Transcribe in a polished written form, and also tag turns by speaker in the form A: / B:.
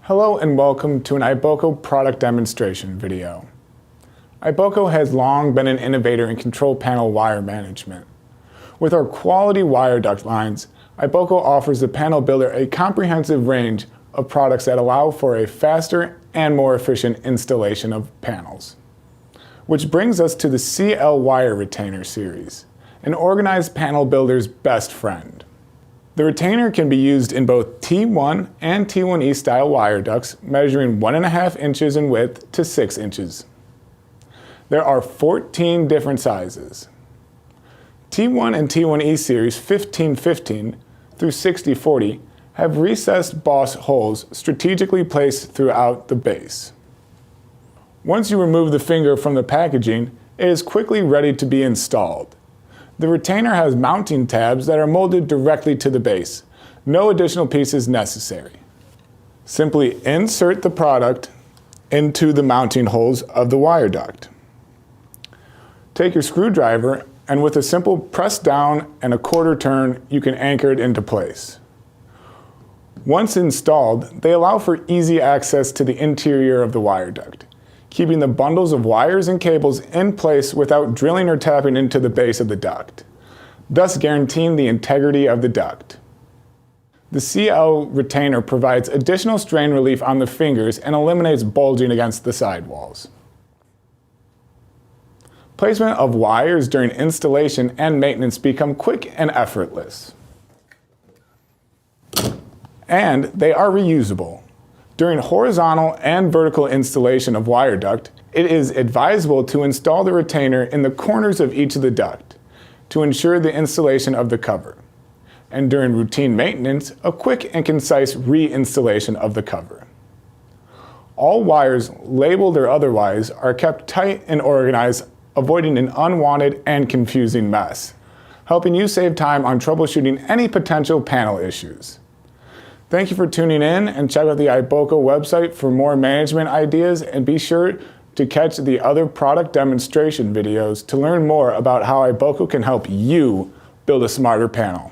A: Hello and welcome to an Iboco product demonstration video. Iboco has long been an innovator in control panel wire management. With our quality wire duct lines, Iboco offers the panel builder a comprehensive range of products that allow for a faster and more efficient installation of panels. Which brings us to the CL Wire Retainer series, an organized panel builder's best friend. The retainer can be used in both T1 and T1E style wire ducts, measuring 1.5 inches in width to 6 inches. There are 14 different sizes. T1 and T1E series 1515 through 6040 have recessed boss holes strategically placed throughout the base. Once you remove the finger from the packaging, it is quickly ready to be installed. The retainer has mounting tabs that are molded directly to the base. No additional pieces necessary. Simply insert the product into the mounting holes of the wire duct. Take your screwdriver and with a simple press down and a quarter turn, you can anchor it into place. Once installed, they allow for easy access to the interior of the wire duct, keeping the bundles of wires and cables in place without drilling or tapping into the base of the duct, thus guaranteeing the integrity of the duct. The CL retainer provides additional strain relief on the fingers and eliminates bulging against the sidewalls. Placement of wires during installation and maintenance become quick and effortless. And they are reusable. During horizontal and vertical installation of wire duct, it is advisable to install the retainer in the corners of each of the duct to ensure the installation of the cover. And during routine maintenance, a quick and concise reinstallation of the cover. All wires, labeled or otherwise, are kept tight and organized, avoiding an unwanted and confusing mess, helping you save time on troubleshooting any potential panel issues. Thank you for tuning in, and check out the Iboco website for more management ideas, and be sure to catch the other product demonstration videos to learn more about how Iboco can help you build a smarter panel.